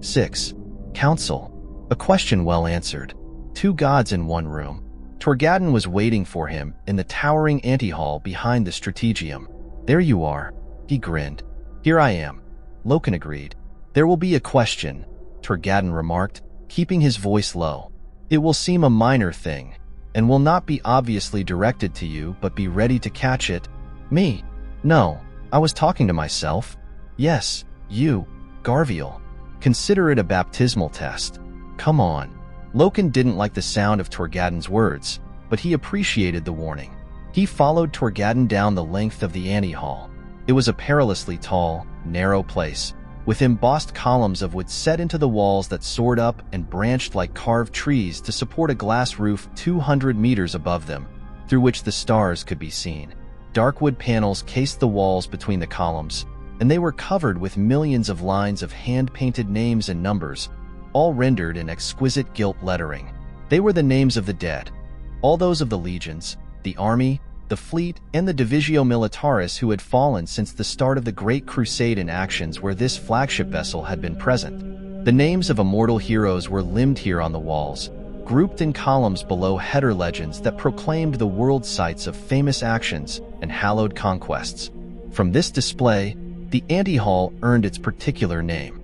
6. Council. A question well answered. Two gods in one room. Torgadon was waiting for him in the towering antehall behind the strategium. There you are, he grinned. Here I am. Loken agreed. There will be a question, Torgadon remarked, keeping his voice low. It will seem a minor thing, and will not be obviously directed to you, but be ready to catch it. Me? No, I was talking to myself. Yes, you, Garviel. Consider it a baptismal test. Come on. Loken didn't like the sound of Torgadon's words, but he appreciated the warning. He followed Torgadon down the length of the antehall. It was a perilously tall, narrow place, with embossed columns of wood set into the walls that soared up and branched like carved trees to support a glass roof 200 meters above them, through which the stars could be seen. Dark wood panels cased the walls between the columns, and they were covered with millions of lines of hand-painted names and numbers, all rendered in exquisite gilt lettering. They were the names of the dead, all those of the legions, the army, the fleet, and the Divisio Militaris who had fallen since the start of the Great Crusade in actions where this flagship vessel had been present. The names of immortal heroes were limned here on the walls, grouped in columns below header legends that proclaimed the world sites of famous actions and hallowed conquests. From this display, the antehall earned its particular name,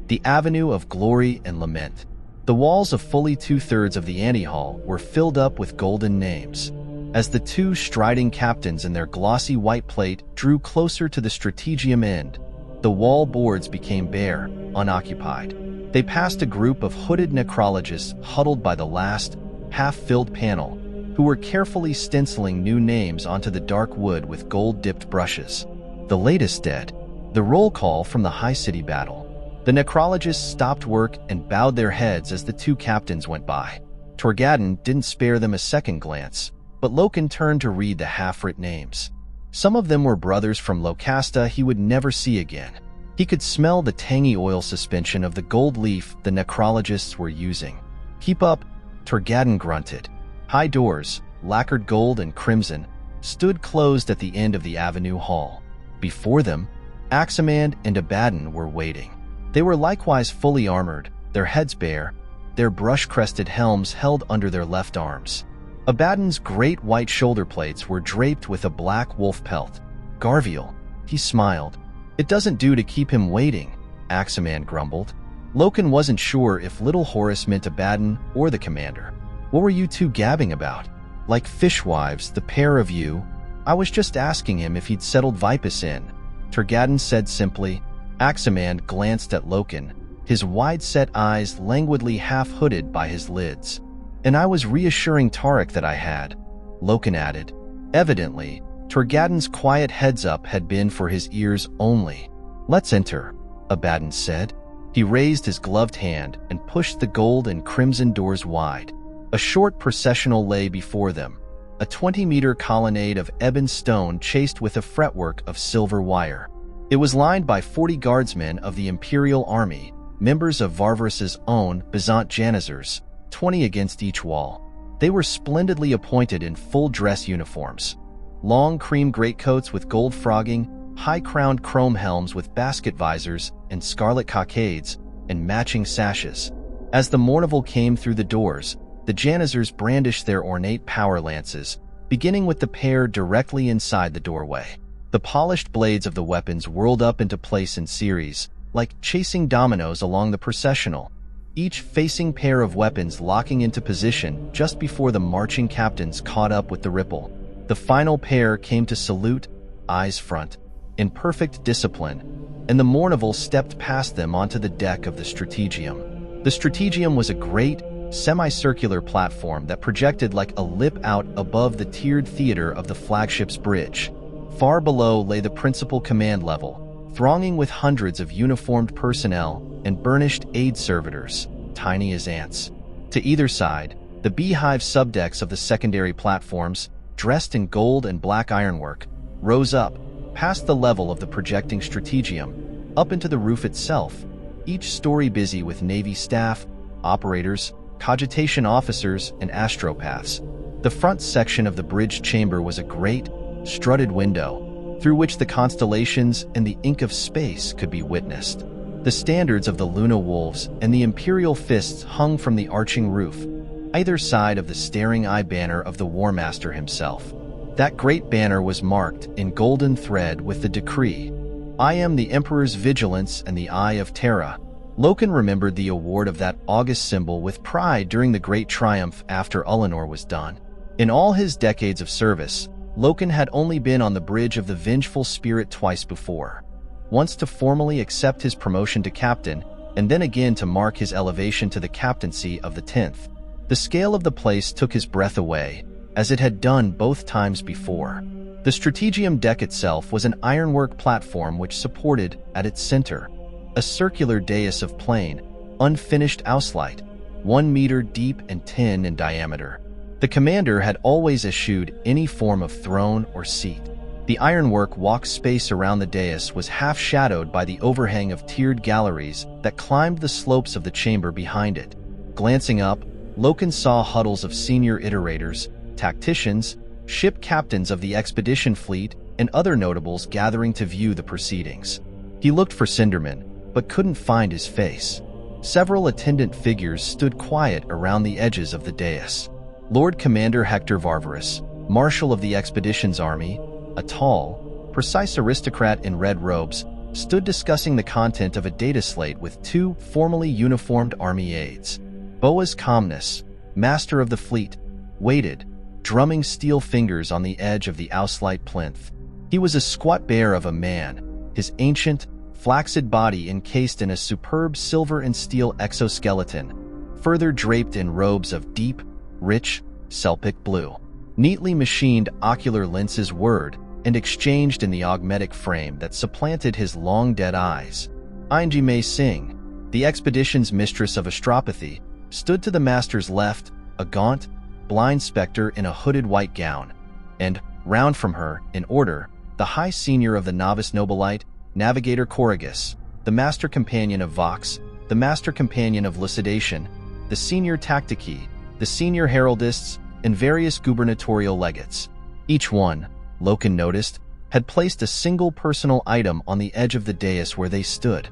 the Avenue of Glory and Lament. The walls of fully 2/3 of the antehall were filled up with golden names. As the two striding captains in their glossy white plate drew closer to the strategium end, the wall boards became bare, unoccupied. They passed a group of hooded necrologists huddled by the last, half-filled panel, who were carefully stenciling new names onto the dark wood with gold-dipped brushes. The latest dead. The roll call from the High City battle. The necrologists stopped work and bowed their heads as the two captains went by. Torgadon didn't spare them a second glance, but Loken turned to read the half-writ names. Some of them were brothers from Locasta he would never see again. He could smell the tangy oil suspension of the gold leaf the necrologists were using. Keep up, Torgadon grunted. High doors, lacquered gold and crimson, stood closed at the end of the Avenue Hall. Before them, Aximand and Abaddon were waiting. They were likewise fully armored, their heads bare, their brush-crested helms held under their left arms. Abaddon's great white shoulder plates were draped with a black wolf pelt. Garviel, he smiled. It doesn't do to keep him waiting, Aximand grumbled. Loken wasn't sure if little Horus meant Abaddon or the commander. What were you two gabbing about? Like fishwives, the pair of you? I was just asking him if he'd settled Vipus in, Torgadon said simply. Aximand glanced at Loken, his wide-set eyes languidly half-hooded by his lids. And I was reassuring Tarek that I had, Loken added. Evidently, Torgadon's quiet heads-up had been for his ears only. Let's enter, Abaddon said. He raised his gloved hand and pushed the gold and crimson doors wide. A short processional lay before them, a 20-meter colonnade of ebon stone chased with a fretwork of silver wire. It was lined by 40 guardsmen of the Imperial Army, members of Varvarus's own Byzant Janizars, 20 against each wall. They were splendidly appointed in full-dress uniforms. Long cream greatcoats with gold frogging, high-crowned chrome helms with basket visors and scarlet cockades, and matching sashes. As the Mournival came through the doors, the Janizars brandished their ornate power lances, beginning with the pair directly inside the doorway. The polished blades of the weapons whirled up into place in series, like chasing dominoes along the processional, each facing pair of weapons locking into position just before the marching captains caught up with the ripple. The final pair came to salute, eyes front, in perfect discipline, and the Mournival stepped past them onto the deck of the Strategium. The Strategium was a great, semicircular platform that projected like a lip out above the tiered theater of the flagship's bridge. Far below lay the principal command level, thronging with hundreds of uniformed personnel and burnished aid servitors, tiny as ants. To either side, the beehive subdecks of the secondary platforms, dressed in gold and black ironwork, rose up, past the level of the projecting Strategium, up into the roof itself, each story busy with Navy staff, operators, cogitation officers, and astropaths. The front section of the bridge chamber was a great, strutted window, through which the constellations and the ink of space could be witnessed. The standards of the Luna Wolves and the Imperial Fists hung from the arching roof, either side of the staring eye banner of the Warmaster himself. That great banner was marked in golden thread with the decree, "I am the Emperor's vigilance and the Eye of Terra." Loken remembered the award of that august symbol with pride during the Great Triumph after Ullanor was done. In all his decades of service, Loken had only been on the bridge of the Vengeful Spirit twice before. Once to formally accept his promotion to captain, and then again to mark his elevation to the captaincy of the 10th. The scale of the place took his breath away, as it had done both times before. The Strategium deck itself was an ironwork platform which supported, at its center, a circular dais of plain, unfinished auslight, 1 meter deep and 10 in diameter. The commander had always eschewed any form of throne or seat. The ironwork walk space around the dais was half-shadowed by the overhang of tiered galleries that climbed the slopes of the chamber behind it. Glancing up, Loken saw huddles of senior iterators, tacticians, ship captains of the expedition fleet, and other notables gathering to view the proceedings. He looked for Cinderman, but couldn't find his face. Several attendant figures stood quiet around the edges of the dais. Lord Commander Hector Varvarus, Marshal of the Expedition's army, a tall, precise aristocrat in red robes, stood discussing the content of a data slate with 2 formally uniformed army aides. Boa's Calmness, Master of the Fleet, waited, drumming steel fingers on the edge of the auslight plinth. He was a squat bear of a man, his ancient, flaccid body encased in a superb silver and steel exoskeleton, further draped in robes of deep, rich, Selpic blue. Neatly machined ocular lenses whirred and exchanged in the augmetic frame that supplanted his long-dead eyes. Ainji Mei Singh, the expedition's mistress of astropathy, stood to the master's left, a gaunt, blind specter in a hooded white gown, and, round from her, in order, the high senior of the novice nobilite, Navigator Corrigus, the master companion of Vox, the master companion of Lucidation, the senior tactici, the senior heraldists, and various gubernatorial legates. Each one, Loken noticed, had placed a single personal item on the edge of the dais where they stood.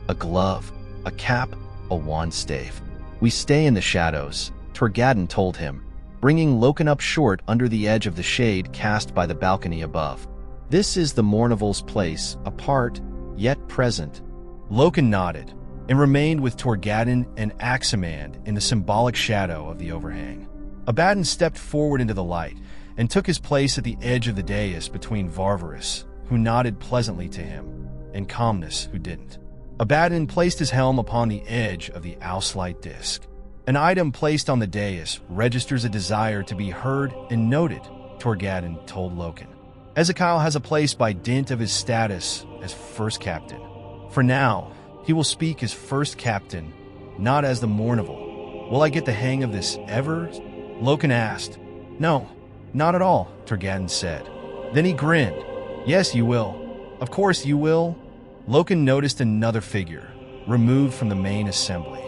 A glove, a cap, a wand stave. "We stay in the shadows," Torgadon told him, bringing Loken up short under the edge of the shade cast by the balcony above. "This is the Mournival's place, apart, yet present." Loken nodded, and remained with Torgadon and Aximand in the symbolic shadow of the overhang. Abaddon stepped forward into the light, and took his place at the edge of the dais between Varvarus, who nodded pleasantly to him, and Calmness, who didn't. Abaddon placed his helm upon the edge of the auslight disc. An item placed on the dais registers a desire to be heard and noted, Torgadon told Loken. Ezekiel has a place by dint of his status as first captain. For now, he will speak as first captain, not as the Mournival. Will I get the hang of this ever? Loken asked. No, not at all, Torgadon said. Then he grinned. Yes, you will. Of course you will. Loken noticed another figure, removed from the main assembly.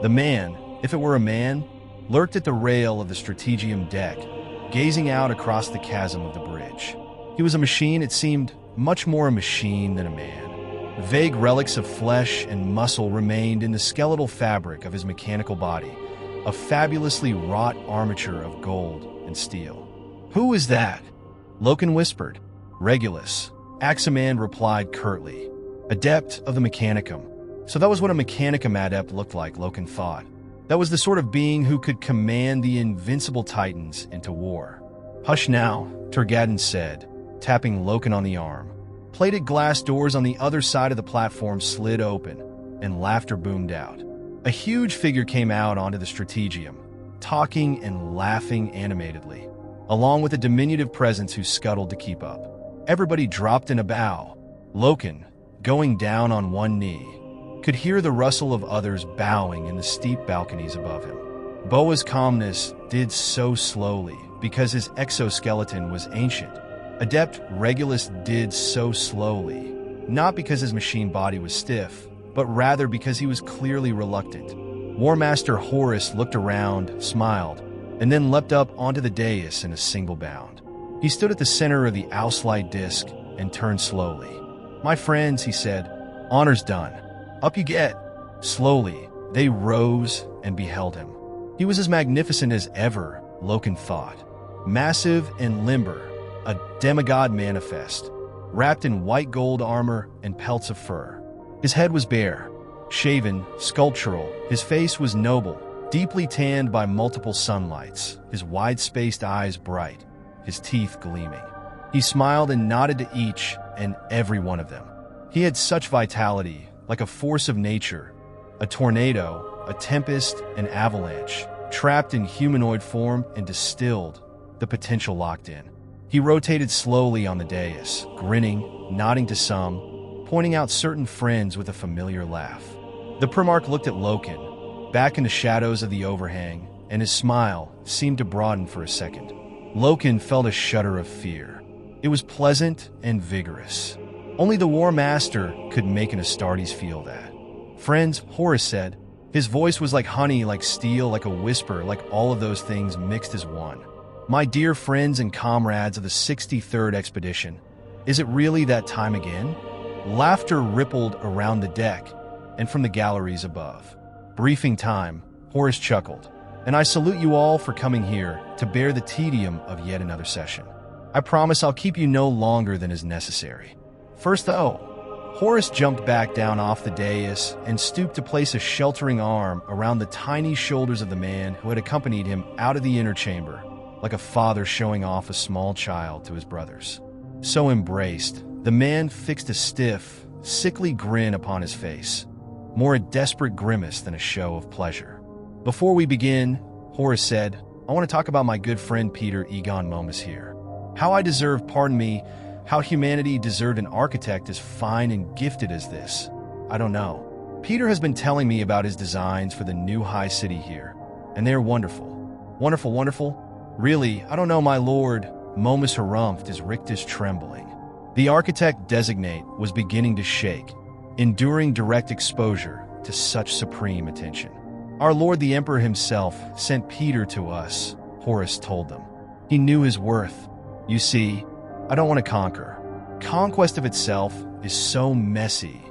The man, if it were a man, lurked at the rail of the Strategium deck, gazing out across the chasm of the bridge. He was a machine, it seemed, much more a machine than a man. Vague relics of flesh and muscle remained in the skeletal fabric of his mechanical body, a fabulously wrought armature of gold and steel. Who is that? Loken whispered. Regulus. Aximand replied curtly. Adept of the Mechanicum. So that was what a Mechanicum adept looked like, Loken thought. That was the sort of being who could command the invincible titans into war. Hush now, Torgadon said, tapping Loken on the arm. Plated glass doors on the other side of the platform slid open, and laughter boomed out. A huge figure came out onto the Strategium, talking and laughing animatedly, along with a diminutive presence who scuttled to keep up. Everybody dropped in a bow. Loken, going down on one knee, could hear the rustle of others bowing in the steep balconies above him. Boa's Calmness did so slowly because his exoskeleton was ancient. Adept Regulus did so slowly, not because his machine body was stiff, but rather because he was clearly reluctant. Warmaster Horus looked around, smiled, and then leapt up onto the dais in a single bound. He stood at the center of the auslight disc and turned slowly. My friends, he said, honor's done. Up you get. Slowly, they rose and beheld him. He was as magnificent as ever, Loken thought. Massive and limber, a demigod manifest, wrapped in white gold armor and pelts of fur. His head was bare, shaven, sculptural. His face was noble, deeply tanned by multiple sunlights, his wide-spaced eyes bright, his teeth gleaming. He smiled and nodded to each and every one of them. He had such vitality, like a force of nature, a tornado, a tempest, an avalanche, trapped in humanoid form and distilled, the potential locked in. He rotated slowly on the dais, grinning, nodding to some, pointing out certain friends with a familiar laugh. The Primarch looked at Loken, back in the shadows of the overhang, and his smile seemed to broaden for a second. Loken felt a shudder of fear. It was pleasant and vigorous. Only the Warmaster could make an Astartes feel that. Friends, Horus said. His voice was like honey, like steel, like a whisper, like all of those things mixed as one. My dear friends and comrades of the 63rd Expedition, is it really that time again? Laughter rippled around the deck and from the galleries above. Briefing time, Horus chuckled. And I salute you all for coming here to bear the tedium of yet another session. I promise I'll keep you no longer than is necessary. First though, Horus jumped back down off the dais and stooped to place a sheltering arm around the tiny shoulders of the man who had accompanied him out of the inner chamber, like a father showing off a small child to his brothers. So embraced, the man fixed a stiff, sickly grin upon his face, more a desperate grimace than a show of pleasure. Before we begin, Horus said, I want to talk about my good friend Peter Egon Momus here. How I deserve, pardon me, how humanity deserved an architect as fine and gifted as this. I don't know. Peter has been telling me about his designs for the new high city here, and they're wonderful. Wonderful, wonderful? Really, I don't know, my lord. Momus harumphed as Rictus trembling. The architect designate was beginning to shake, enduring direct exposure to such supreme attention. Our Lord the Emperor himself sent Peter to us, Horus told them. He knew his worth. You see, I don't want to conquer. Conquest of itself is so messy.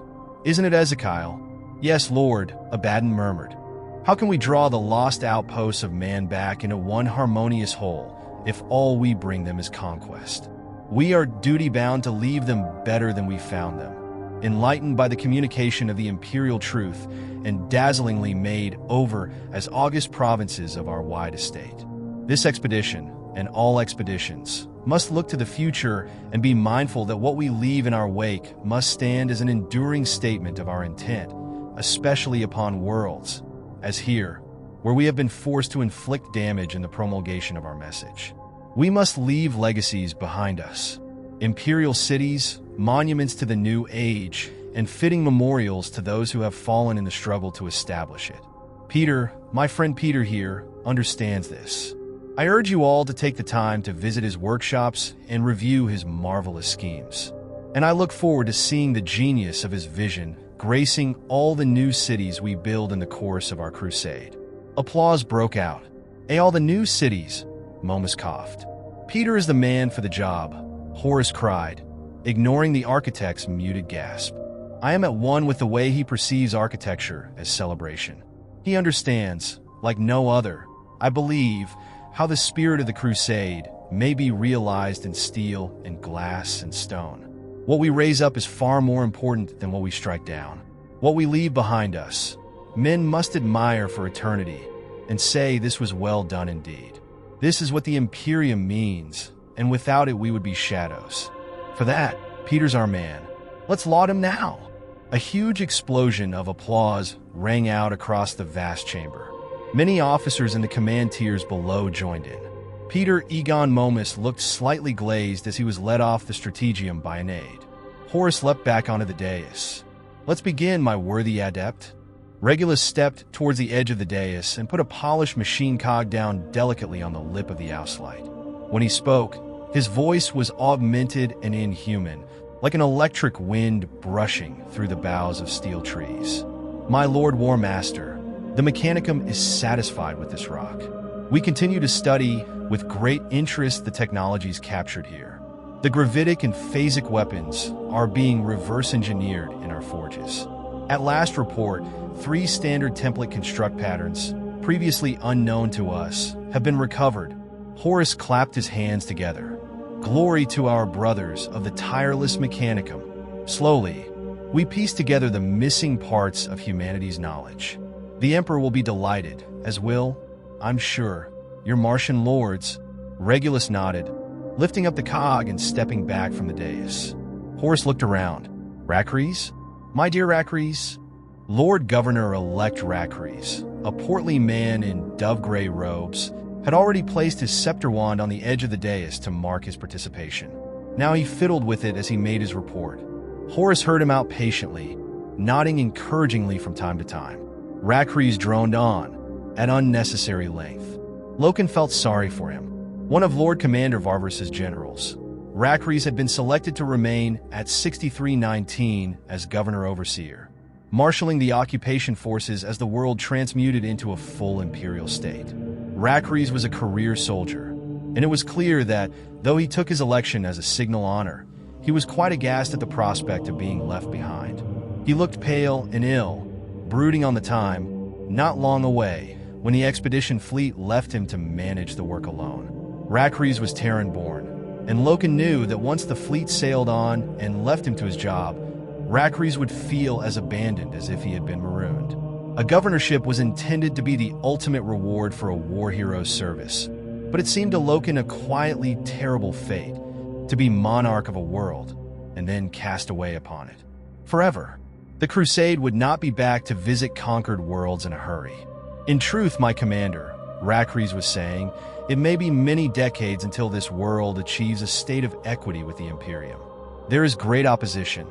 Isn't it, Ezekiel? Yes, Lord, Abaddon murmured. How can we draw the lost outposts of man back into one harmonious whole if all we bring them is conquest? We are duty-bound to leave them better than we found them, enlightened by the communication of the imperial truth and dazzlingly made over as august provinces of our wide estate. This expedition, and all expeditions, must look to the future and be mindful that what we leave in our wake must stand as an enduring statement of our intent, especially upon worlds, as here, where we have been forced to inflict damage in the promulgation of our message. We must leave legacies behind us, imperial cities, monuments to the new age, and fitting memorials to those who have fallen in the struggle to establish it. Peter, my friend Peter here, understands this. I urge you all to take the time to visit his workshops and review his marvelous schemes. And I look forward to seeing the genius of his vision gracing all the new cities we build in the course of our crusade. Applause broke out. All the new cities, Momus coughed. Peter is the man for the job, Horus cried, ignoring the architect's muted gasp. I am at one with the way he perceives architecture as celebration. He understands, like no other, I believe, how the spirit of the crusade may be realized in steel and glass and stone. What we raise up is far more important than what we strike down. What we leave behind us, men must admire for eternity and say this was well done indeed. This is what the Imperium means, and without it we would be shadows. For that, Peter's our man. Let's laud him now. A huge explosion of applause rang out across the vast chamber. Many officers in the command tiers below joined in. Peter Egon Momus looked slightly glazed as he was led off the strategium by an aide. Horus leapt back onto the dais. Let's begin, my worthy adept. Regulus stepped towards the edge of the dais and put a polished machine cog down delicately on the lip of the Auslight. When he spoke, his voice was augmented and inhuman, like an electric wind brushing through the boughs of steel trees. My Lord Warmaster, the Mechanicum is satisfied with this rock. We continue to study with great interest the technologies captured here. The gravitic and phasic weapons are being reverse-engineered in our forges. At last report, 3 standard template construct patterns, previously unknown to us, have been recovered. Horus clapped his hands together. Glory to our brothers of the tireless Mechanicum. Slowly, we piece together the missing parts of humanity's knowledge. The Emperor will be delighted, as will, I'm sure, your Martian lords. Regulus nodded, lifting up the cog and stepping back from the dais. Horus looked around. Racres? My dear Racres? Lord Governor-elect Racres, a portly man in dove-gray robes, had already placed his scepter wand on the edge of the dais to mark his participation. Now he fiddled with it as he made his report. Horus heard him out patiently, nodding encouragingly from time to time. Racres droned on, at unnecessary length. Loken felt sorry for him. One of Lord Commander Varvarus's generals. Racres had been selected to remain at 6319 as Governor-Overseer, marshalling the occupation forces as the world transmuted into a full imperial state. Racres was a career soldier, and it was clear that, though he took his election as a signal honor, he was quite aghast at the prospect of being left behind. He looked pale and ill, brooding on the time, not long away, when the expedition fleet left him to manage the work alone. Racres was Terran-born, and Loken knew that once the fleet sailed on and left him to his job, Racres would feel as abandoned as if he had been marooned. A governorship was intended to be the ultimate reward for a war hero's service, but it seemed to Loken a quietly terrible fate to be monarch of a world and then cast away upon it. Forever. The Crusade would not be back to visit conquered worlds in a hurry. In truth, my commander, Racres was saying, it may be many decades until this world achieves a state of equity with the Imperium. There is great opposition.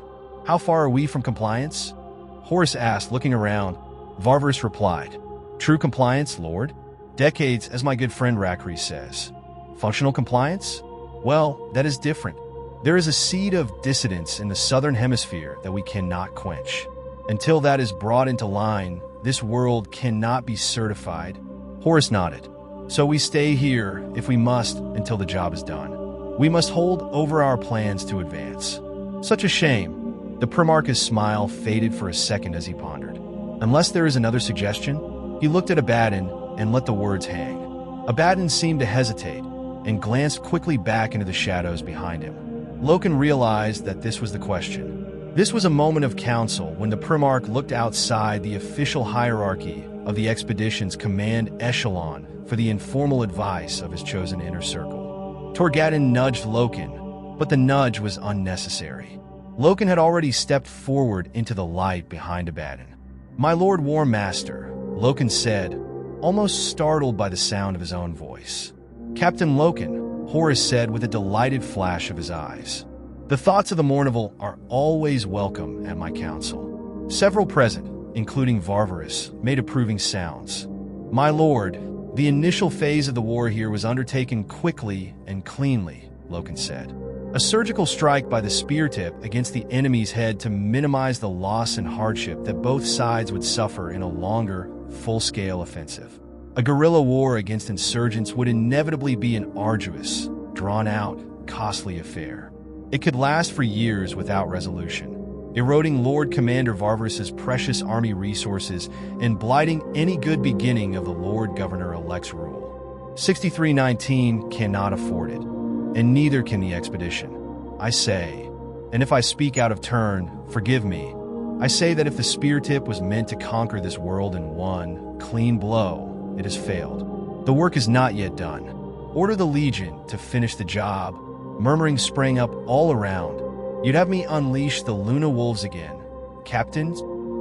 How far are we from compliance? Horus asked, looking around. Varvarus replied, True compliance, Lord? Decades, as my good friend Racres says. Functional compliance? Well, that is different. There is a seed of dissidence in the southern hemisphere that we cannot quench. Until that is brought into line, this world cannot be certified. Horus nodded. So we stay here, if we must, until the job is done. We must hold over our plans to advance. Such a shame. The Primarch's smile faded for a second as he pondered. Unless there is another suggestion, he looked at Abaddon and let the words hang. Abaddon seemed to hesitate and glanced quickly back into the shadows behind him. Loken realized that this was the question. This was a moment of counsel when the Primarch looked outside the official hierarchy of the expedition's command echelon for the informal advice of his chosen inner circle. Torgadon nudged Loken, but the nudge was unnecessary. Loken had already stepped forward into the light behind Abaddon. My Lord Warmaster, Loken said, almost startled by the sound of his own voice. Captain Loken, Horus said with a delighted flash of his eyes. The thoughts of the Mournival are always welcome at my council. Several present, including Varvarus, made approving sounds. My lord, the initial phase of the war here was undertaken quickly and cleanly, Loken said. A surgical strike by the spear tip against the enemy's head to minimize the loss and hardship that both sides would suffer in a longer, full-scale offensive. A guerrilla war against insurgents would inevitably be an arduous, drawn-out, costly affair. It could last for years without resolution, eroding Lord Commander Varvarus's precious army resources and blighting any good beginning of the Lord Governor-elect's rule. 6319 cannot afford it, and neither can the expedition. I say, and if I speak out of turn, forgive me, I say that if the spear tip was meant to conquer this world in one clean blow, it has failed. The work is not yet done. Order the Legion to finish the job. Murmuring sprang up all around. You'd have me unleash the Luna Wolves again, Captain?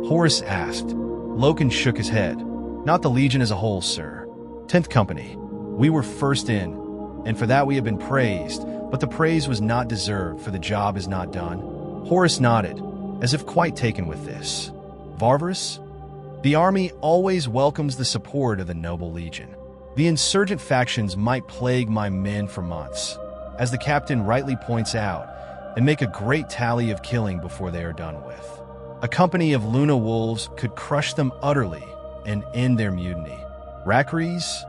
Horus asked. Loken shook his head. Not the Legion as a whole, sir. 10th Company. We were first in, and for that we have been praised, but the praise was not deserved, for the job is not done. Horus nodded, as if quite taken with this. Varvarus? The army always welcomes the support of the noble Legion. The insurgent factions might plague my men for months, as the captain rightly points out, and make a great tally of killing before they are done with. A company of Luna Wolves could crush them utterly and end their mutiny. Racres?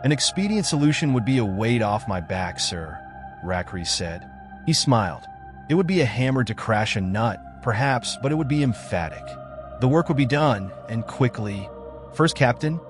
An expedient solution would be a weight off my back, sir, Racres said. He smiled. It would be a hammer to crash a nut, perhaps, but it would be emphatic. The work would be done, and quickly. First Captain,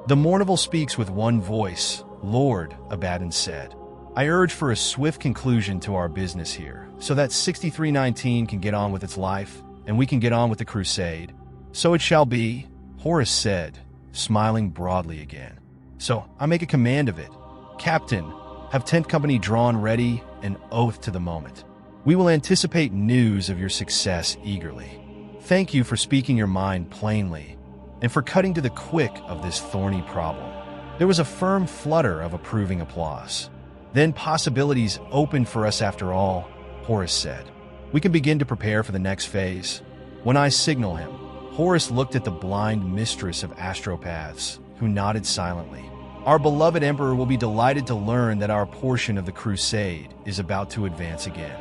the Mournival speaks with one voice. Lord, Abaddon said, I urge for a swift conclusion to our business here, so that 6319 can get on with its life, and we can get on with the crusade. So it shall be, Horus said, smiling broadly again. So I make a command of it. Captain, have 10th Company drawn ready, an oath to the moment. We will anticipate news of your success eagerly. Thank you for speaking your mind plainly, and for cutting to the quick of this thorny problem. There was a firm flutter of approving applause. Then possibilities opened for us after all, Horus said. We can begin to prepare for the next phase. When I signal him, Horus looked at the blind mistress of astropaths, who nodded silently. Our beloved Emperor will be delighted to learn that our portion of the crusade is about to advance again.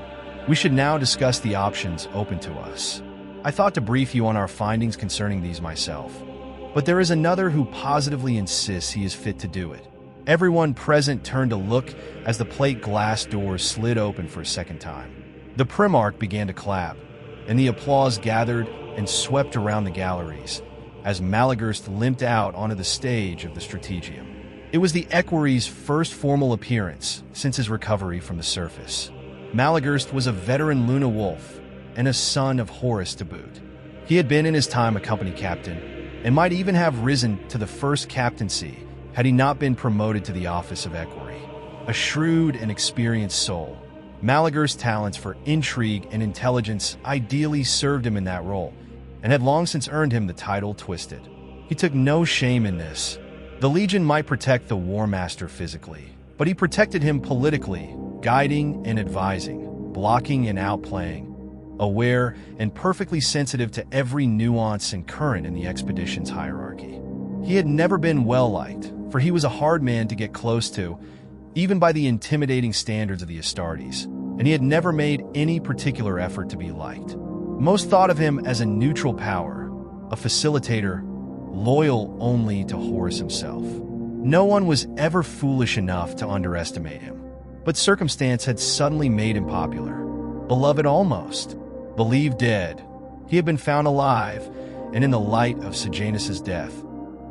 We should now discuss the options open to us. I thought to brief you on our findings concerning these myself, but there is another who positively insists he is fit to do it. Everyone present turned to look as the plate glass doors slid open for a second time. The Primarch began to clap, and the applause gathered and swept around the galleries as Malagurst limped out onto the stage of the Strategium. It was the equerry's first formal appearance since his recovery from the surface. Malagurst was a veteran Luna Wolf and a son of Horus to boot. He had been in his time a company captain and might even have risen to the first captaincy had he not been promoted to the office of equerry. A shrewd and experienced soul, Malagurst's talents for intrigue and intelligence ideally served him in that role, and had long since earned him the title Twisted. He took no shame in this. The Legion might protect the Warmaster physically, but he protected him politically, guiding and advising, blocking and outplaying, aware and perfectly sensitive to every nuance and current in the expedition's hierarchy. He had never been well-liked, for he was a hard man to get close to, even by the intimidating standards of the Astartes, and he had never made any particular effort to be liked. Most thought of him as a neutral power, a facilitator, loyal only to Horus himself. No one was ever foolish enough to underestimate him, but circumstance had suddenly made him popular. Beloved almost. Believed dead. He had been found alive, and in the light of Sejanus's death,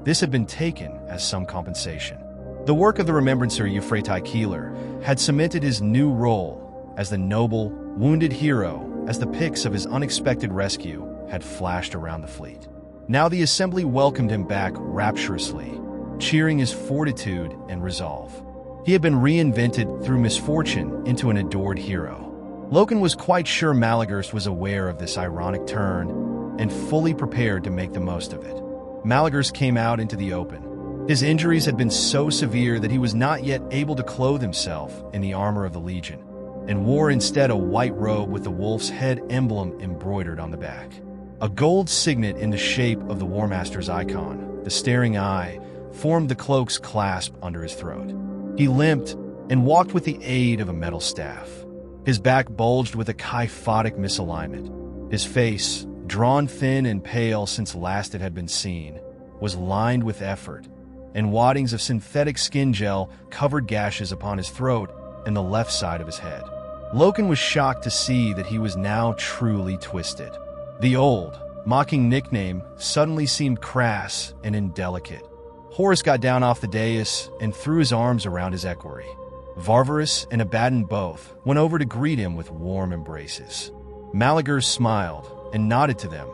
this had been taken as some compensation. The work of the Remembrancer Euphratai Keeler had cemented his new role as the noble, wounded hero as the pics of his unexpected rescue had flashed around the fleet. Now the assembly welcomed him back rapturously, cheering his fortitude and resolve. He had been reinvented through misfortune into an adored hero. Loken was quite sure Malagurst was aware of this ironic turn and fully prepared to make the most of it. Malagurst came out into the open. His injuries had been so severe that he was not yet able to clothe himself in the armor of the Legion, and wore instead a white robe with the wolf's head emblem embroidered on the back. A gold signet in the shape of the Warmaster's icon, the staring eye, formed the cloak's clasp under his throat. He limped and walked with the aid of a metal staff. His back bulged with a kyphotic misalignment. His face, drawn thin and pale since last it had been seen, was lined with effort, and waddings of synthetic skin gel covered gashes upon his throat and the left side of his head. Loken was shocked to see that he was now truly twisted. The old, mocking nickname suddenly seemed crass and indelicate. Horus got down off the dais and threw his arms around his equerry. Varvarus and Abaddon both went over to greet him with warm embraces. Malagurst smiled and nodded to them,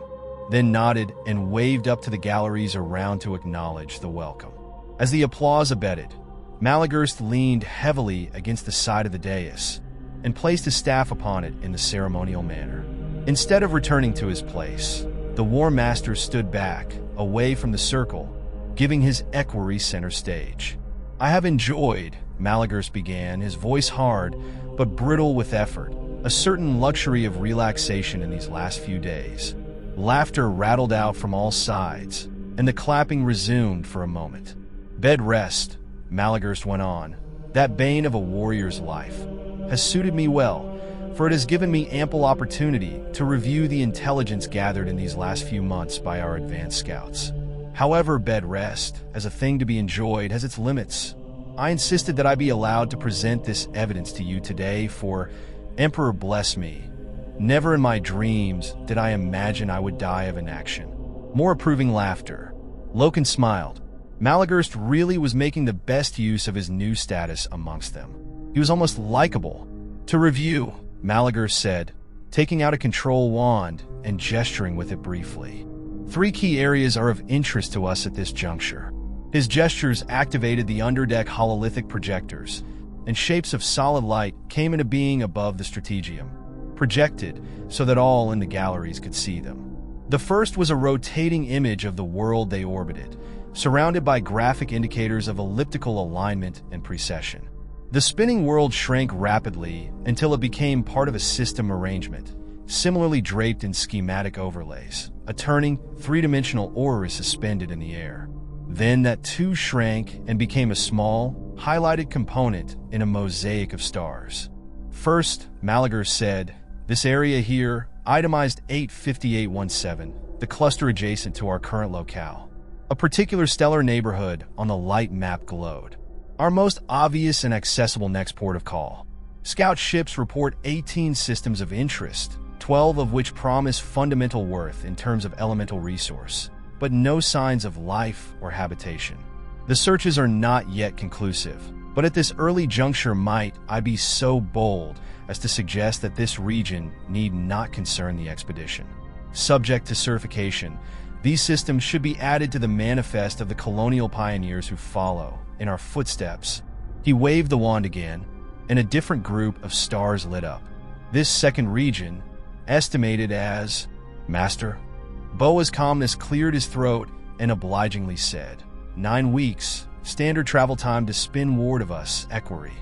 then nodded and waved up to the galleries around to acknowledge the welcome. As the applause abated, Malagurst leaned heavily against the side of the dais and placed his staff upon it in the ceremonial manner. Instead of returning to his place, the Warmaster stood back, away from the circle, giving his equerry center stage. I have enjoyed, Malagurst began, his voice hard but brittle with effort, a certain luxury of relaxation in these last few days. Laughter rattled out from all sides, and the clapping resumed for a moment. Bed rest, Malagurst went on, that bane of a warrior's life, has suited me well, for it has given me ample opportunity to review the intelligence gathered in these last few months by our advanced scouts. However, bed rest, as a thing to be enjoyed, has its limits. I insisted that I be allowed to present this evidence to you today, for, Emperor bless me, never in my dreams did I imagine I would die of inaction. More approving laughter. Loken smiled. Malagurst really was making the best use of his new status amongst them. He was almost likable. To review, Malagurst said, taking out a control wand and gesturing with it briefly. 3 key areas are of interest to us at this juncture. His gestures activated the underdeck hololithic projectors, and shapes of solid light came into being above the strategium, projected so that all in the galleries could see them. The first was a rotating image of the world they orbited, surrounded by graphic indicators of elliptical alignment and precession. The spinning world shrank rapidly until it became part of a system arrangement, similarly draped in schematic overlays. A turning, 3-dimensional aura is suspended in the air. Then that too shrank and became a small, highlighted component in a mosaic of stars. First, Malagurst said, "This area here, itemized 85817, the cluster adjacent to our current locale. A particular stellar neighborhood on the light map glowed. Our most obvious and accessible next port of call. Scout ships report 18 systems of interest, 12 of which promise fundamental worth in terms of elemental resource, but no signs of life or habitation. The searches are not yet conclusive, but at this early juncture might I be so bold as to suggest that this region need not concern the expedition. Subject to certification, these systems should be added to the manifest of the colonial pioneers who follow in our footsteps." He waved the wand again, and a different group of stars lit up. This second region, estimated as Master. Boa's calmness cleared his throat and obligingly said, 9 weeks, standard travel time to spin ward of us, equerry.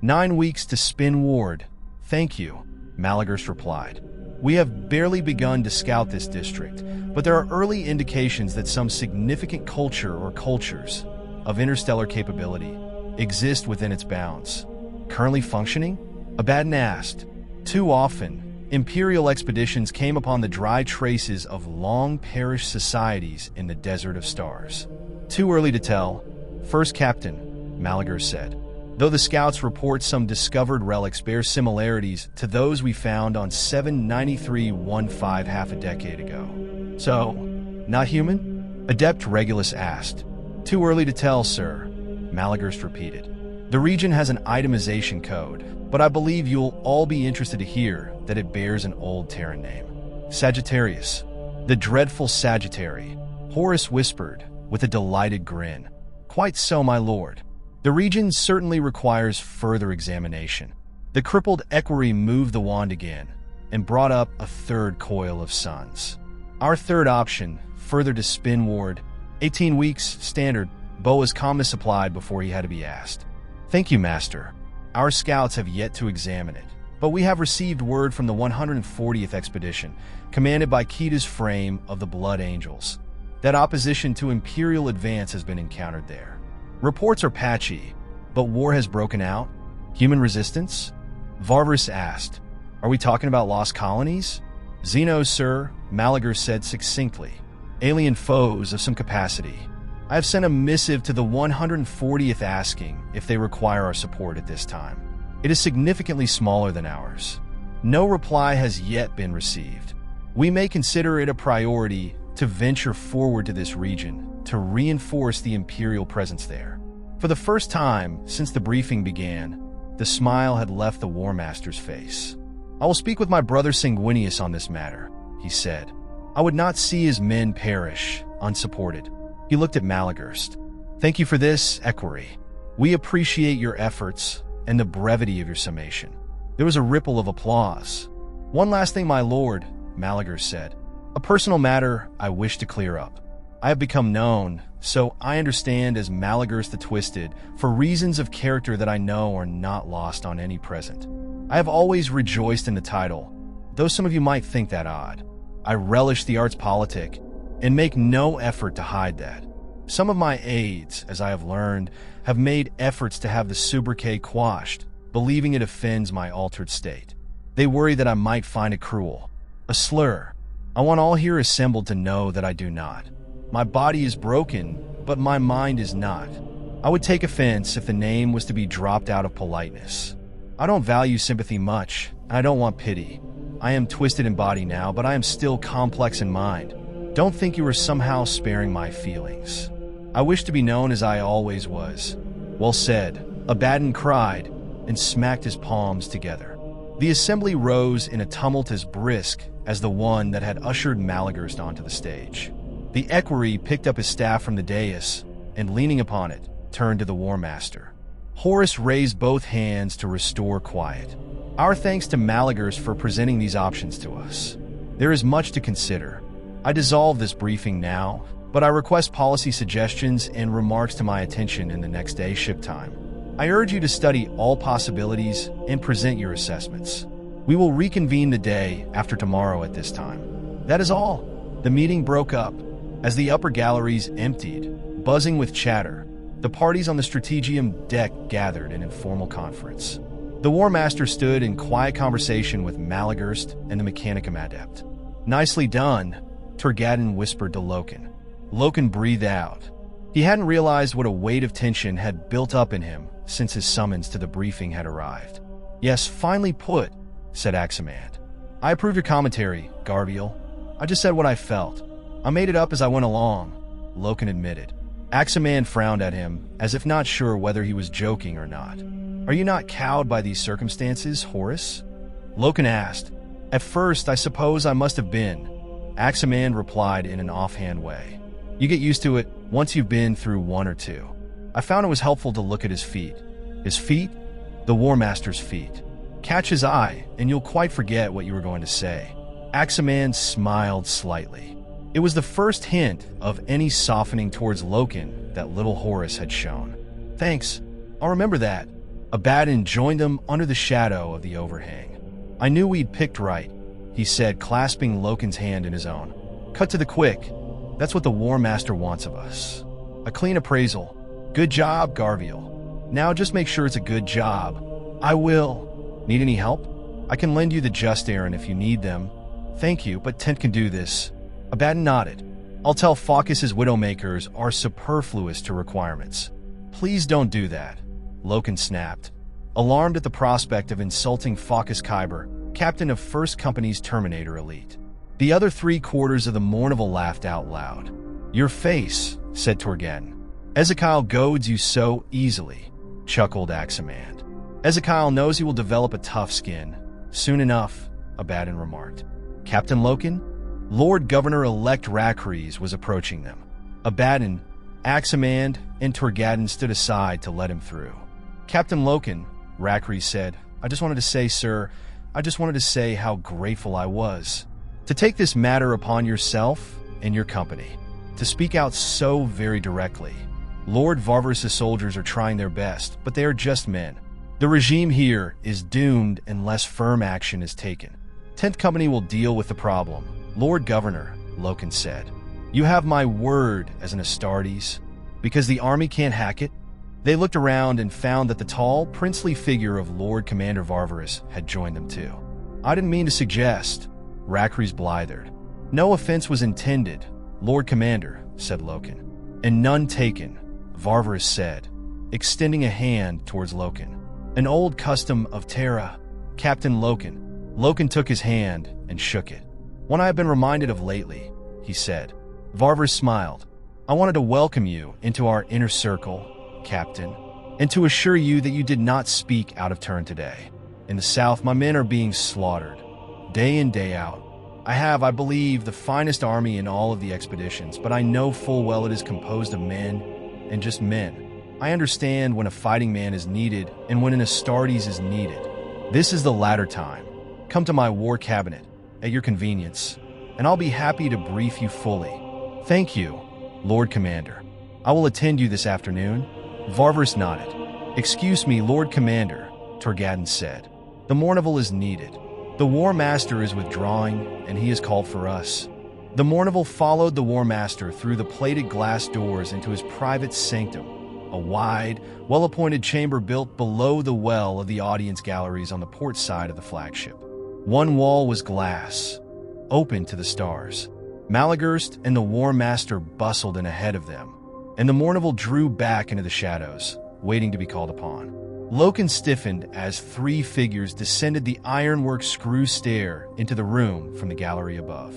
"9 weeks to spin ward. Thank you," Malagurst replied. "We have barely begun to scout this district, but there are early indications that some significant culture or cultures of interstellar capability exist within its bounds. Currently functioning?" Abaddon asked. Too often, Imperial expeditions came upon the dry traces of long-perished societies in the Desert of Stars. "Too early to tell. First Captain," Malagurst said. "Though the scouts report some discovered relics bear similarities to those we found on 79315 half a decade ago." "So, not human?" Adept Regulus asked. "Too early to tell, sir," Malagurst repeated. "The region has an itemization code, but I believe you'll all be interested to hear that it bears an old Terran name. Sagittarius. The dreadful Sagittary," Horus whispered with a delighted grin. "Quite so, my lord. The region certainly requires further examination." The crippled equerry moved the wand again and brought up a third coil of suns. "Our third option, further to spin ward, 18 weeks, standard," Boa's calmness applied before he had to be asked. "Thank you, Master. Our scouts have yet to examine it, but we have received word from the 140th expedition, commanded by Kita's frame of the Blood Angels, that opposition to Imperial advance has been encountered there. Reports are patchy, but war has broken out? Human resistance?" Varvarus asked. "Are we talking about lost colonies?" "Xenos, sir," Malagurst said succinctly. "Alien foes of some capacity. I have sent a missive to the 140th asking if they require our support at this time. It is significantly smaller than ours. No reply has yet been received. We may consider it a priority to venture forward to this region to reinforce the Imperial presence there." For the first time since the briefing began, the smile had left the Warmaster's face. "I will speak with my brother Sanguinius on this matter," he said. "I would not see his men perish unsupported." He looked at Malagurst. "Thank you for this, equerry. We appreciate your efforts and the brevity of your summation." There was a ripple of applause. "One last thing, my lord," Malagurst said. "A personal matter I wish to clear up. I have become known, so I understand, as Malagurst the Twisted for reasons of character that I know are not lost on any present. I have always rejoiced in the title, though some of you might think that odd. I relish the arts politic and make no effort to hide that. Some of my aides, as I have learned, have made efforts to have the sobriquet quashed, believing it offends my altered state. They worry that I might find it cruel, a slur. I want all here assembled to know that I do not. My body is broken, but my mind is not. I would take offense if the name was to be dropped out of politeness. I don't value sympathy much, and I don't want pity. I am twisted in body now, but I am still complex in mind. Don't think you are somehow sparing my feelings. I wish to be known as I always was. Well said, Abaddon cried, and smacked his palms together. The assembly rose in a tumult as brisk as the one that had ushered Malagurst onto the stage. The equerry picked up his staff from the dais, and leaning upon it, turned to the Warmaster. Horus raised both hands to restore quiet. Our thanks to Malagurst for presenting these options to us. There is much to consider. I dissolve this briefing now, but I request policy suggestions and remarks to my attention in the next day's ship time. I urge you to study all possibilities and present your assessments. We will reconvene the day after tomorrow at this time. That is all. The meeting broke up. As the upper galleries emptied, buzzing with chatter, the parties on the Strategium deck gathered in informal conference. The Warmaster stood in quiet conversation with Malagurst and the Mechanicum adept. Nicely done, Turgadden whispered to Loken. Loken breathed out. He hadn't realized what a weight of tension had built up in him since his summons to the briefing had arrived. Yes, finely put, said Aximand. I approve your commentary, Garviel. I just said what I felt. I made it up as I went along, Loken admitted. Aximand frowned at him, as if not sure whether he was joking or not. Are you not cowed by these circumstances, Horus? Loken asked. At first, I suppose I must have been. Aximand replied in an offhand way. You get used to it once you've been through one or two. I found it was helpful to look at his feet. His feet? The Warmaster's feet. Catch his eye, and you'll quite forget what you were going to say. Aximand smiled slightly. It was the first hint of any softening towards Loken that little Horus had shown. Thanks. I'll remember that. Abaddon joined them under the shadow of the overhang. I knew we'd picked right, he said, clasping Loken's hand in his own. Cut to the quick. That's what the Warmaster wants of us. A clean appraisal. Good job, Garviel. Now just make sure it's a good job. I will. Need any help? I can lend you the Just Aaron if you need them. Thank you, but Tent can do this. Abaddon nodded. I'll tell Faucus's Widowmakers are superfluous to requirements. Please don't do that, Loken snapped. Alarmed at the prospect of insulting Faucus Kyber, captain of 1st Company's Terminator Elite. The other 3/4 of the Mournival laughed out loud. Your face, said Turgadden. Ezekiel goads you so easily, chuckled Aximand. Ezekiel knows he will develop a tough skin. Soon enough, Abaddon remarked. Captain Loken? Lord Governor-elect Racres was approaching them. Abaddon, Aximand, and Turgadden stood aside to let him through. Captain Loken, Racres said, I just wanted to say, sir, how grateful I was. To take this matter upon yourself and your company. To speak out so very directly. Lord Varvarus' soldiers are trying their best, but they are just men. The regime here is doomed unless firm action is taken. 10th Company will deal with the problem. Lord Governor, Loken said, you have my word as an Astartes. Because the army can't hack it? They looked around and found that the tall, princely figure of Lord Commander Varvarus had joined them too. I didn't mean to suggest, Racres blithered. No offense was intended, Lord Commander, said Loken. And none taken, Varvarus said, extending a hand towards Loken. An old custom of Terra, Captain Loken. Loken took his hand and shook it. One I have been reminded of lately, he said. Varvarus smiled. I wanted to welcome you into our inner circle, Captain, and to assure you that you did not speak out of turn today. In the south, my men are being slaughtered, day in, day out. I have, I believe, the finest army in all of the expeditions, but I know full well it is composed of men, and just men. I understand when a fighting man is needed and when an Astartes is needed. This is the latter time. Come to my war cabinet, at your convenience, and I'll be happy to brief you fully. Thank you, Lord Commander. I will attend you this afternoon. Varvarus nodded. Excuse me, Lord Commander, Turgadden said. The Mournival is needed. The Warmaster is withdrawing, and he has called for us. The Mournival followed the Warmaster through the plated glass doors into his private sanctum, a wide, well-appointed chamber built below the well of the audience galleries on the port side of the flagship. One wall was glass, open to the stars. Malagurst and the Warmaster bustled in ahead of them, and the Mournival drew back into the shadows, waiting to be called upon. Loken stiffened as three figures descended the ironwork screw stair into the room from the gallery above.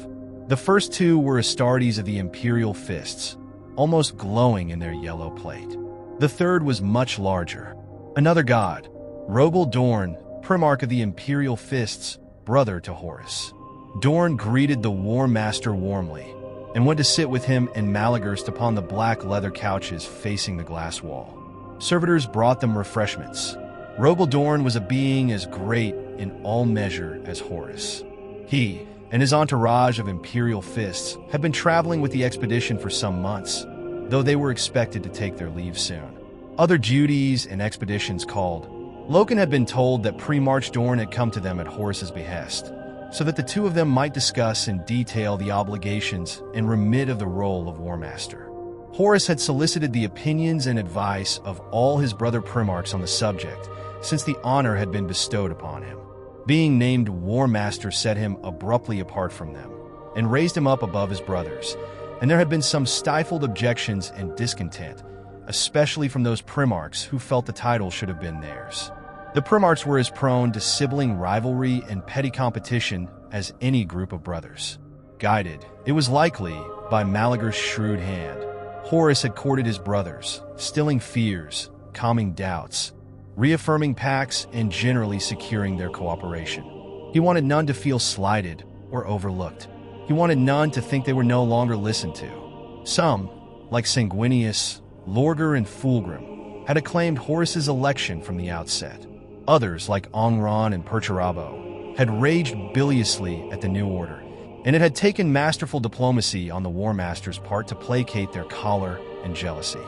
The first two were Astartes of the Imperial Fists, almost glowing in their yellow plate. The third was much larger. Another god, Rogal Dorn, Primarch of the Imperial Fists, brother to Horus. Dorn greeted the Warmaster warmly and went to sit with him and Malagurst upon the black leather couches facing the glass wall. Servitors brought them refreshments. Rogal Dorn was a being as great in all measure as Horus. He and his entourage of Imperial Fists had been traveling with the expedition for some months, though they were expected to take their leave soon. Other duties and expeditions called. Loken had been told that Primarch Dorn had come to them at Horus's behest, so that the two of them might discuss in detail the obligations and remit of the role of Warmaster. Horus had solicited the opinions and advice of all his brother Primarchs on the subject, since the honor had been bestowed upon him. Being named Warmaster set him abruptly apart from them, and raised him up above his brothers, and there had been some stifled objections and discontent, especially from those Primarchs who felt the title should have been theirs. The Primarchs were as prone to sibling rivalry and petty competition as any group of brothers. Guided, it was likely, by Malagur's shrewd hand, Horus had courted his brothers, stilling fears, calming doubts, reaffirming pacts, and generally securing their cooperation. He wanted none to feel slighted or overlooked. He wanted none to think they were no longer listened to. Some, like Sanguinius, Lorgar, and Fulgrim, had acclaimed Horus's election from the outset. Others, like Ongron and Perturabo, had raged biliously at the new order, and it had taken masterful diplomacy on the Warmaster's part to placate their choler and jealousy.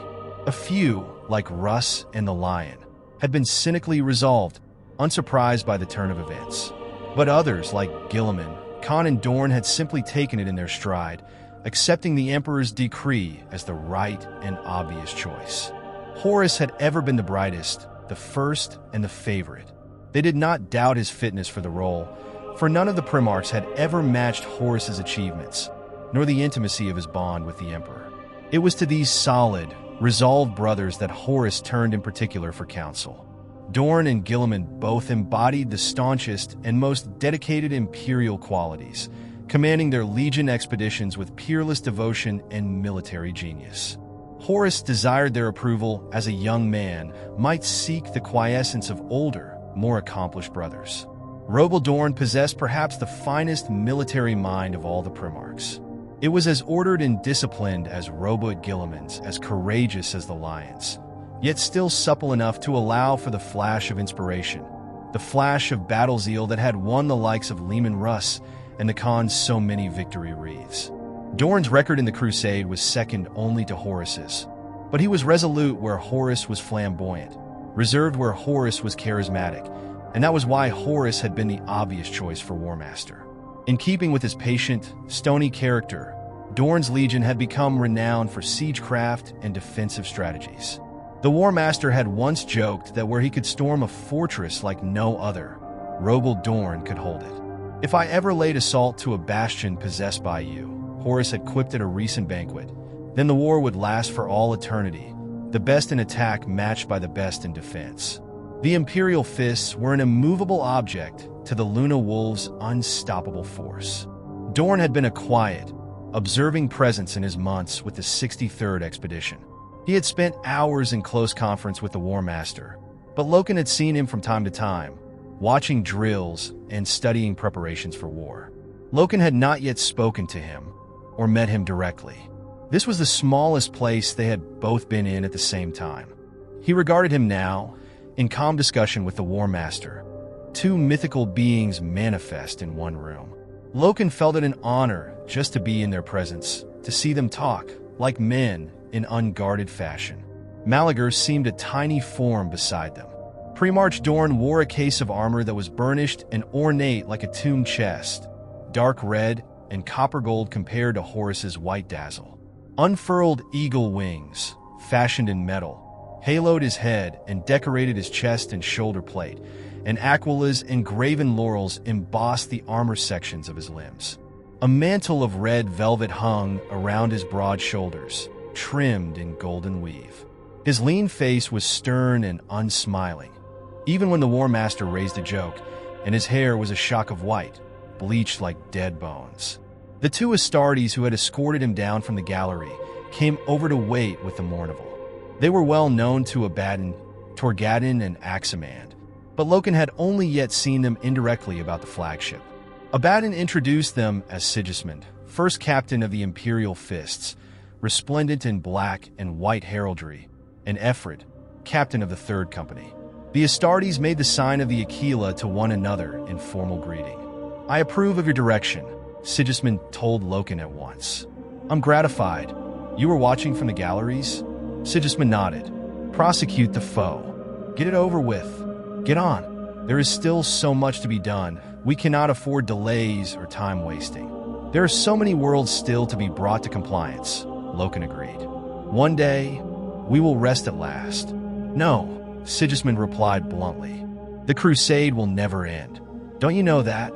A few, like Russ and the Lion, had been cynically resolved, unsurprised by the turn of events. But others, like Guilliman, Khan, and Dorn, had simply taken it in their stride, accepting the Emperor's decree as the right and obvious choice. Horus had ever been the brightest, the first, and the favorite. They did not doubt his fitness for the role, for none of the Primarchs had ever matched Horus's achievements, nor the intimacy of his bond with the Emperor. It was to these solid, resolved brothers that Horus turned in particular for counsel. Dorn and Guilliman both embodied the staunchest and most dedicated imperial qualities, commanding their legion expeditions with peerless devotion and military genius. Horus desired their approval as a young man might seek the quiescence of older, more accomplished brothers. Rogal Dorn possessed perhaps the finest military mind of all the Primarchs. It was as ordered and disciplined as Robot Guilliman's, as courageous as the Lion's, yet still supple enough to allow for the flash of inspiration, the flash of battle zeal that had won the likes of Leman Russ and the Khan's so many victory wreaths. Dorn's record in the Crusade was second only to Horus's, but he was resolute where Horus was flamboyant, reserved where Horus was charismatic, and that was why Horus had been the obvious choice for Warmaster. In keeping with his patient, stony character, Dorn's legion had become renowned for siegecraft and defensive strategies. The Warmaster had once joked that where he could storm a fortress like no other, Rogal Dorn could hold it. "If I ever laid assault to a bastion possessed by you," Horus had quipped at a recent banquet, "then the war would last for all eternity, the best in attack matched by the best in defense." The Imperial Fists were an immovable object to the Luna Wolves' unstoppable force. Dorn had been a quiet, observing presence in his months with the 63rd expedition. He had spent hours in close conference with the Warmaster, but Loken had seen him from time to time, watching drills and studying preparations for war. Loken had not yet spoken to him or met him directly. This was the smallest place they had both been in at the same time. He regarded him now, in calm discussion with the Warmaster, two mythical beings manifest in one room. Loken felt it an honor just to be in their presence, to see them talk, like men, in unguarded fashion. Malagur seemed a tiny form beside them. Primarch Dorn wore a case of armor that was burnished and ornate like a tomb chest, dark red and copper gold compared to Horus's white dazzle. Unfurled eagle wings, fashioned in metal, haloed his head and decorated his chest and shoulder plate, and aquilas and graven laurels embossed the armor sections of his limbs. A mantle of red velvet hung around his broad shoulders, trimmed in golden weave. His lean face was stern and unsmiling, even when the Warmaster raised a joke, and his hair was a shock of white, bleached like dead bones. The two Astartes who had escorted him down from the gallery came over to wait with the Mournival. They were well known to Abaddon, Torgadon, and Aximand, but Loken had only yet seen them indirectly about the flagship. Abaddon introduced them as Sigismund, first captain of the Imperial Fists, resplendent in black and white heraldry, and Ephred, captain of the Third Company. The Astartes made the sign of the Aquila to one another in formal greeting. "I approve of your direction," Sigismund told Loken at once. "I'm gratified. You were watching from the galleries?" Sigismund nodded. "Prosecute the foe. Get it over with. Get on. There is still so much to be done. We cannot afford delays or time wasting. There are so many worlds still to be brought to compliance," Loken agreed. "One day, we will rest at last." "No," Sigismund replied bluntly. "The crusade will never end. Don't you know that?"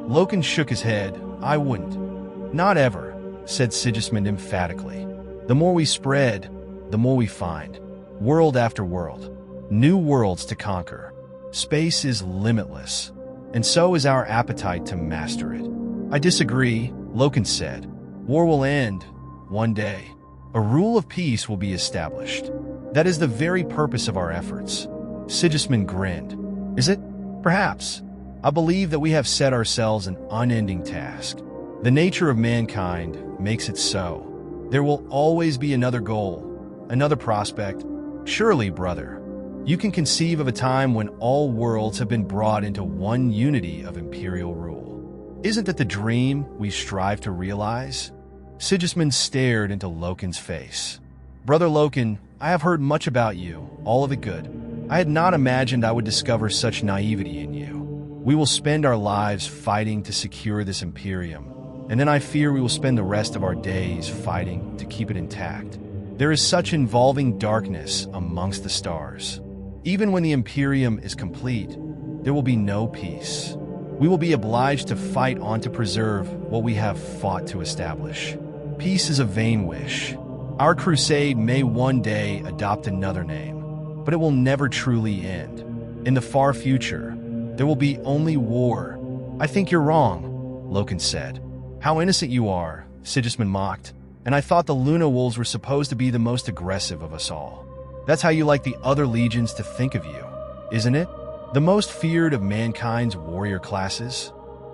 Loken shook his head. "I wouldn't." "Not ever," said Sigismund emphatically. "The more we spread, the more we find. World after world. New worlds to conquer. Space is limitless, and so is our appetite to master it." "I disagree," Loken said. "War will end one day. A rule of peace will be established. That is the very purpose of our efforts." Sigismund grinned. "Is it? Perhaps. I believe that we have set ourselves an unending task. The nature of mankind makes it so. There will always be another goal, another prospect. Surely, brother, you can conceive of a time when all worlds have been brought into one unity of imperial rule. Isn't that the dream we strive to realize?" Sigismund stared into Loken's face. "Brother Loken, I have heard much about you, all of it good. I had not imagined I would discover such naivety in you. We will spend our lives fighting to secure this Imperium, and then I fear we will spend the rest of our days fighting to keep it intact. There is such involving darkness amongst the stars. Even when the Imperium is complete, there will be no peace. We will be obliged to fight on to preserve what we have fought to establish. Peace is a vain wish. Our crusade may one day adopt another name, but it will never truly end. In the far future, there will be only war." "I think you're wrong," Loken said. "How innocent you are," Sigismund mocked. "And I thought the Luna Wolves were supposed to be the most aggressive of us all. That's how you like the other legions to think of you, isn't it? The most feared of mankind's warrior classes?"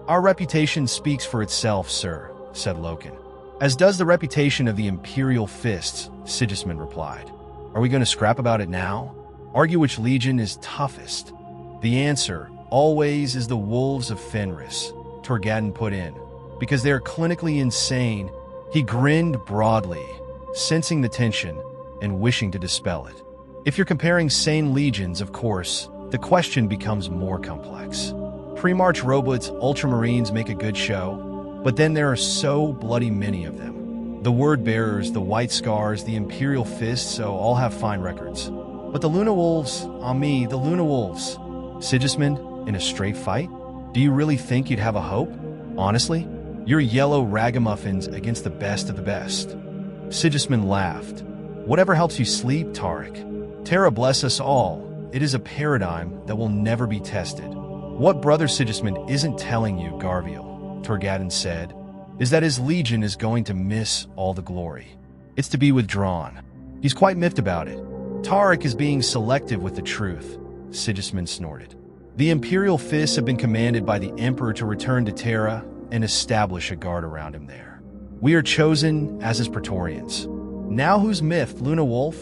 "Our reputation speaks for itself, sir," said Loken. "As does the reputation of the Imperial Fists," Sigismund replied. "Are we going to scrap about it now? Argue which legion is toughest?" "The answer always is the Wolves of Fenris," Torgadon put in, "because they are clinically insane." He grinned broadly, sensing the tension and wishing to dispel it. "If you're comparing sane legions, of course, the question becomes more complex. Pre-March robots, ultramarines make a good show, but then there are so bloody many of them. The Word Bearers, the White Scars, the Imperial Fists, so all have fine records. But the Luna Wolves, the Luna Wolves. Sigismund, in a straight fight? Do you really think you'd have a hope? Honestly? You're yellow ragamuffins against the best of the best." Sigismund laughed. "Whatever helps you sleep, Tarek. Terra bless us all. It is a paradigm that will never be tested." "What Brother Sigismund isn't telling you, Garviel," Torgadon said, "is that his legion is going to miss all the glory. It's to be withdrawn. He's quite miffed about it. Tarek is being selective with the truth," Sigismund snorted. "The Imperial Fists have been commanded by the Emperor to return to Terra and establish a guard around him there. We are chosen as his Praetorians. Now who's miffed, Luna Wolf?"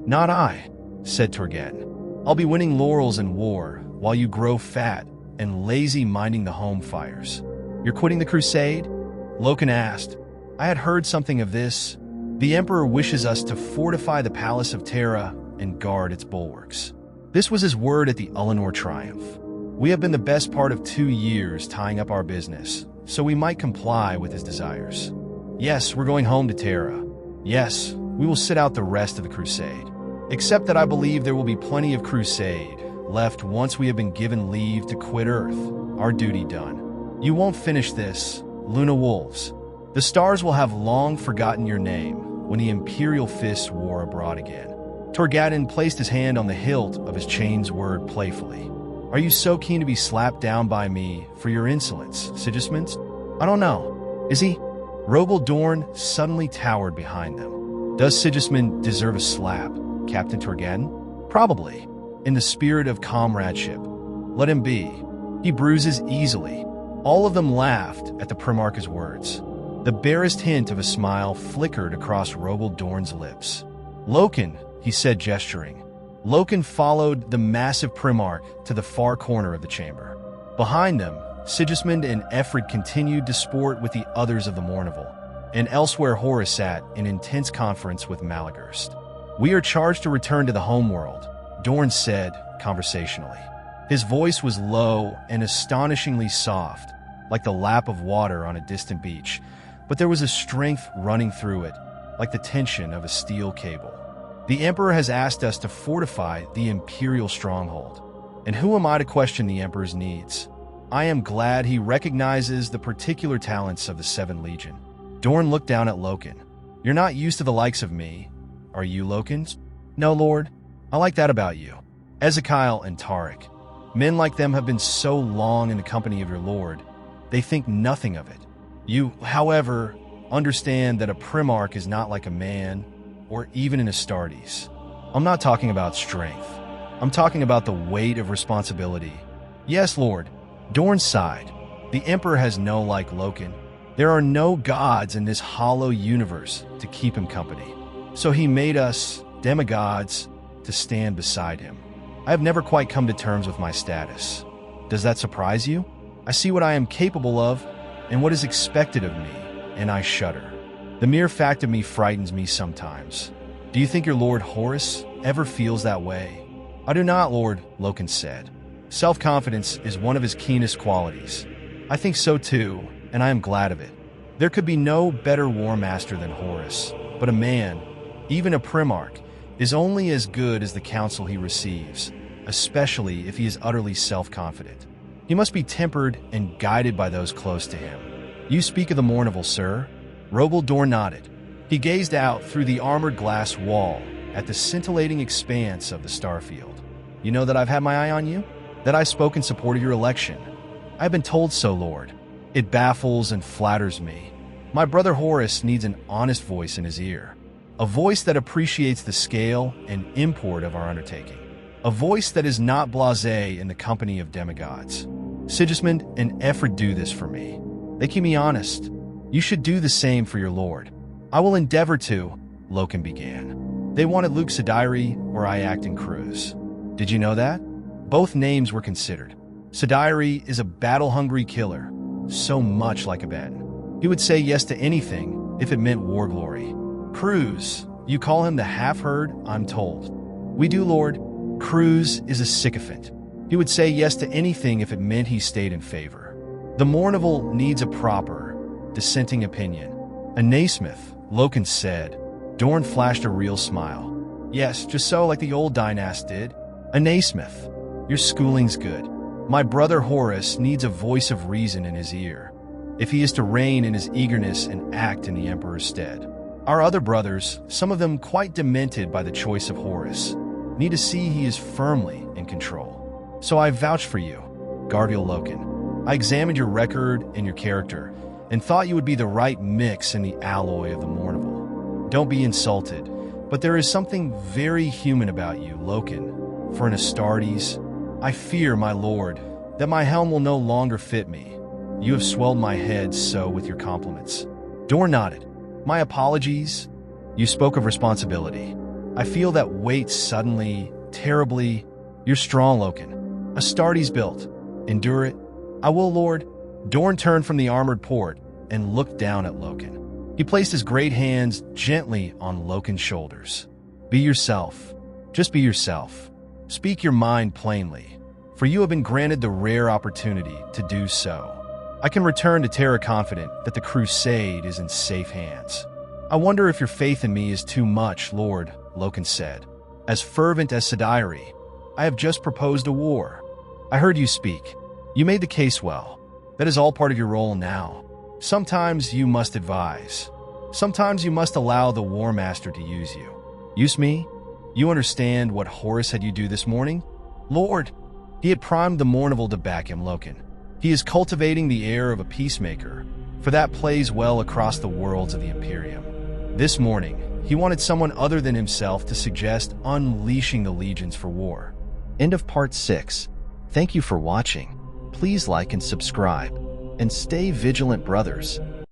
"Not I," said Torgadon. "I'll be winning laurels in war while you grow fat and lazy minding the home fires." "You're quitting the crusade?" Loken asked. "I had heard something of this. The Emperor wishes us to fortify the Palace of Terra and guard its bulwarks." This was his word at the Ullanor Triumph. "We have been the best part of 2 years tying up our business, so we might comply with his desires. Yes, we're going home to Terra. Yes, we will sit out the rest of the crusade. Except that I believe there will be plenty of crusade left once we have been given leave to quit Earth, our duty done. You won't finish this, Luna Wolves. The stars will have long forgotten your name when the Imperial Fists war abroad again. Torgadden placed his hand on the hilt of his chain's word playfully. Are you so keen to be slapped down by me for your insolence, Sigismund? I don't know. Is he? Rogal Dorn suddenly towered behind them. Does Sigismund deserve a slap, Captain Torgadden? Probably. In the spirit of comradeship. Let him be. He bruises easily. All of them laughed at the Primarch's words. The barest hint of a smile flickered across Rogal Dorn's lips. Loken, he said, gesturing. Loken followed the massive Primarch to the far corner of the chamber. Behind them, Sigismund and Effred continued to sport with the others of the Mournival, and elsewhere Horus sat in intense conference with Malagurst. We are charged to return to the homeworld, Dorn said conversationally. His voice was low and astonishingly soft, like the lap of water on a distant beach, but there was a strength running through it, like the tension of a steel cable. The Emperor has asked us to fortify the Imperial stronghold, and who am I to question the Emperor's needs? I am glad he recognizes the particular talents of the Seven Legion. Dorn looked down at Loken. You're not used to the likes of me, are you, Loken? No, Lord. I like that about you. Ezekiel and Tarek. Men like them have been so long in the company of your Lord, they think nothing of it. You, however, understand that a Primarch is not like a man, or even an Astartes. I'm not talking about strength. I'm talking about the weight of responsibility. Yes, Lord. Dorn sighed. The Emperor has no like Loken. There are no gods in this hollow universe to keep him company. So he made us, demigods, to stand beside him. I have never quite come to terms with my status. Does that surprise you? I see what I am capable of and what is expected of me, and I shudder. The mere fact of me frightens me sometimes. Do you think your Lord Horus ever feels that way? I do not, Lord, Loken said. Self-confidence is one of his keenest qualities. I think so too, and I am glad of it. There could be no better Warmaster than Horus, but a man, even a Primarch, is only as good as the counsel he receives, especially if he is utterly self-confident. He must be tempered and guided by those close to him. You speak of the Mournival, sir? Rogal Dorn nodded. He gazed out through the armored glass wall at the scintillating expanse of the starfield. You know that I've had my eye on you? That I spoke in support of your election. I have been told so, Lord. It baffles and flatters me. My brother Horus needs an honest voice in his ear. A voice that appreciates the scale and import of our undertaking. A voice that is not blasé in the company of demigods. Sigismund and Effred do this for me. They keep me honest. You should do the same for your lord. I will endeavor to, Loken began. They wanted Luke Sidiri or I act in Cruz. Did you know that? Both names were considered. Sidiri is a battle-hungry killer, so much like a Ben. He would say yes to anything if it meant war glory. Cruz, you call him the half-herd, I'm told. We do, Lord. Cruz is a sycophant. He would say yes to anything if it meant he stayed in favor. The Mournival needs a proper, dissenting opinion. A Naismith, Loken said. Dorn flashed a real smile. Yes, just so like the old Dynast did. A Naismith. Your schooling's good. My brother Horus needs a voice of reason in his ear, if he is to reign in his eagerness and act in the Emperor's stead. Our other brothers, some of them quite demented by the choice of Horus, need to see he is firmly in control. So I vouch for you, Guardial Loken. I examined your record and your character, and thought you would be the right mix in the alloy of the Mournival. Don't be insulted, but there is something very human about you, Loken. For an Astartes, I fear, my lord, that my helm will no longer fit me. You have swelled my head so with your compliments. Dorn nodded. My apologies. You spoke of responsibility. I feel that weight suddenly, terribly. You're strong, Loken. Astartes built. Endure it. I will, Lord. Dorn turned from the armored port and looked down at Loken. He placed his great hands gently on Loken's shoulders. Be yourself. Just be yourself. Speak your mind plainly, for you have been granted the rare opportunity to do so. I can return to Terra confident that the Crusade is in safe hands. I wonder if your faith in me is too much, Lord, Loken said. As fervent as Sidiri, I have just proposed a war. I heard you speak. You made the case well. That is all part of your role now. Sometimes you must advise. Sometimes you must allow the Warmaster to use you. Use me? You understand what Horus had you do this morning? Lord, he had primed the Mournival to back him, Loken. He is cultivating the air of a peacemaker, for that plays well across the worlds of the Imperium. This morning, he wanted someone other than himself to suggest unleashing the legions for war. End of part 6. Thank you for watching. Please like and subscribe. And stay vigilant, brothers.